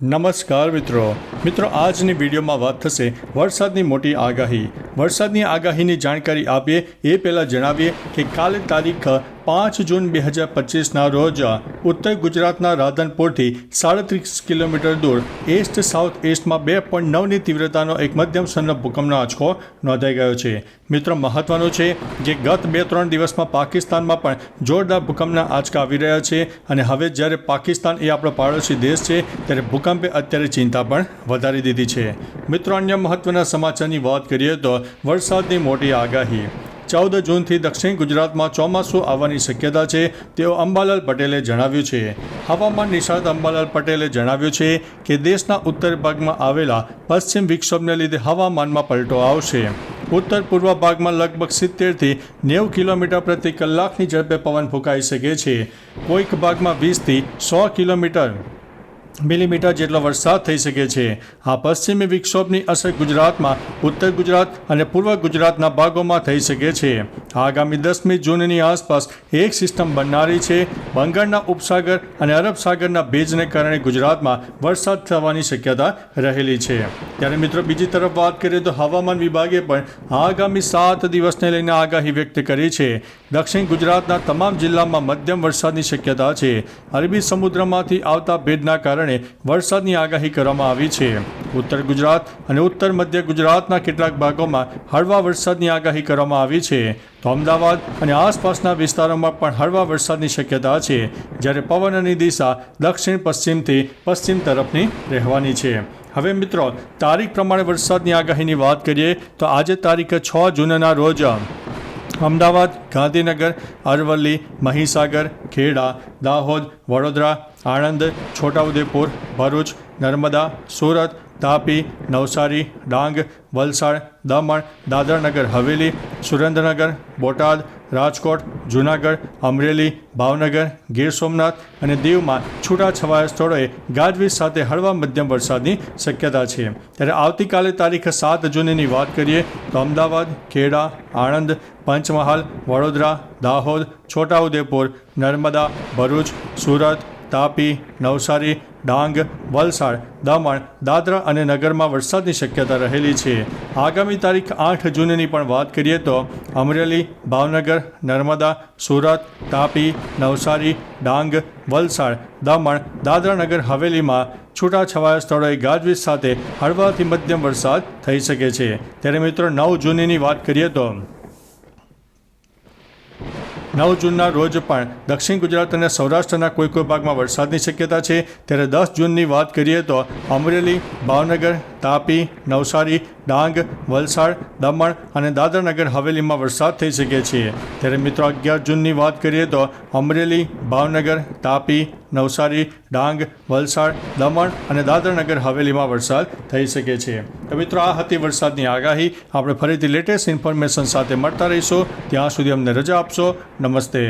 નમસ્કાર મિત્રો આજની વિડીયોમાં વાત થશે વરસાદની મોટી આગાહી. વરસાદની આગાહીની જાણકારી આપીએ એ પહેલાં જણાવીએ કે કાલે તારીખ 5 જૂન 2025ના રોજ ઉત્તર ગુજરાતના રાધનપુરથી 37 કિલોમીટર દૂર એસ્ટ સાઉથ એસ્ટમાં 2.9ની તીવ્રતાનો એક મધ્યમ સ્તરનો ભૂકંપનો આંચકો નોંધાઈ ગયો છે. મિત્રો મહત્વનું છે કે ગત 2-3 દિવસમાં પાકિસ્તાનમાં પણ જોરદાર ભૂકંપના આંચકા આવી રહ્યા છે અને હવે જ્યારે પાકિસ્તાન એ આપણો પાડોશી દેશ છે ત્યારે ભૂકંપે અત્યારે ચિંતા પણ વધારી દીધી છે. મિત્રો અન્ય મહત્વના સમાચારની વાત કરીએ તો વરસાદની મોટી આગાહી. 14 જૂનથી દક્ષિણ ગુજરાતમાં ચોમાસું આવવાની શક્યતા છે તેઓ અંબાલાલ પટેલે જણાવ્યું છે. હવામાન નિષ્ણાત અંબાલાલ પટેલે જણાવ્યું છે કે દેશના ઉત્તર ભાગમાં આવેલા પશ્ચિમ વિક્ષોભને લીધે હવામાનમાં પલટો આવશે. ઉત્તર પૂર્વ ભાગમાં લગભગ 70થી 90 કિલોમીટર પ્રતિ કલાકની ઝડપે પવન ફૂંકાઈ શકે છે. કોઈક ભાગમાં 20થી 100 મિલીમીટર જેટલો વરસાદ થઈ શકે છે. આ પશ્ચિમી વિક્ષોભની અસર ગુજરાતમાં ઉત્તર ગુજરાત અને પૂર્વ ગુજરાતના ભાગોમાં થઈ શકે છે. આગામી 10મી જૂનની આસપાસ એક સિસ્ટમ બનનારી છે. બંગાળના ઉપસાગર અને અરબ સાગરના ભેજને કારણે ગુજરાતમાં વરસાદ થવાની શક્યતા રહેલી છે. ત્યારે મિત્રો બીજી તરફ વાત કરીએ તો હવામાન વિભાગે પણ આગામી 7 દિવસને લઈને આગાહી વ્યક્ત કરી છે. દક્ષિણ ગુજરાતના તમામ જિલ્લામાં મધ્યમ વરસાદની શક્યતા છે. અરબી સમુદ્રમાંથી આવતા ભેજના કારણે વરસાદની આગાહી કરવામાં આવી છે. ઉત્તર ગુજરાત અને ઉત્તર મધ્ય ગુજરાતના કેટલાક ભાગોમાં હળવા વરસાદની આગાહી કરવામાં આવી છે. તો અમદાવાદ અને આસપાસના વિસ્તારોમાં પણ હળવા વરસાદની શક્યતા છે. જ્યારે પવનની દિશા દક્ષિણ પશ્ચિમથી પશ્ચિમ તરફની રહેવાની છે. હવે મિત્રો તારીખ પ્રમાણે વરસાદની આગાહીની વાત કરીએ તો આજે તારીખ 6 જૂનના રોજ અમદાવાદ, ગાંધીનગર, અરવલ્લી, મહીસાગર, ખેડા, દાહોદ, વડોદરા, આણંદ, છોટાઉદેપુર, ભરૂચ, નર્મદા, સુરત, તાપી, નવસારી, ડાંગ, વલસાડ, દમણ, દાદરાનગર હવેલી, સુરેન્દ્રનગર, બોટાદ, રાજકોટ, જૂનાગઢ, અમરેલી, ભાવનગર, ગીર સોમનાથ અને દીવમાં છૂટાછવાયા સ્થળોએ ગાજવીજ સાથે હળવા મધ્યમ વરસાદની શક્યતા છે. ત્યારે આવતીકાલે તારીખ 7 જૂનની વાત કરીએ તો અમદાવાદ, ખેડા, આણંદ, પંચમહાલ, વડોદરા, દાહોદ, છોટાઉદેપુર, નર્મદા, ભરૂચ, સુરત, તાપી, નવસારી, ડાંગ, વલસાડ, દમણ, દાદરા અને નગરમાં વરસાદની શક્યતા રહેલી છે. આગામી તારીખ 8 જૂનની પણ વાત કરીએ તો અમરેલી, ભાવનગર, નર્મદા, સુરત, તાપી, નવસારી, ડાંગ, વલસાડ, દમણ, દાદરા નગર હવેલીમાં છૂટાછવાયા સ્થળોએ ગાજવીજ સાથે હળવાથી મધ્યમ વરસાદ થઈ શકે છે. ત્યારે મિત્રો 9 જૂનની વાત કરીએ તો 9 જૂનના રોજ પણ દક્ષિણ ગુજરાત અને સૌરાષ્ટ્રના કોઈ ભાગમાં વરસાદની શક્યતા છે. ત્યારે 10 જૂનની વાત કરીએ તો અમરેલી, ભાવનગર, તાપી, નવસારી, ડાંગ, વલસાડ, દમણ અને દાદરાનગર હવેલીમાં વરસાદ થઈ શકે છે. ત્યારે મિત્રો 11 જૂનની વાત કરીએ તો અમરેલી, ભાવનગર, તાપી, નવસારી, ડાંગ, વલસાડ, દમણ અને દાદરાનગર હવેલીમાં વરસાદ થઈ શકે છે. તો મિત્રો આ હતી વરસાદની આગાહી. આપણે ફરીથી લેટેસ્ટ ઇન્ફોર્મેશન સાથે મળતા રહીશું. ત્યાં સુધી અમને રજા આપશો. નમસ્તે.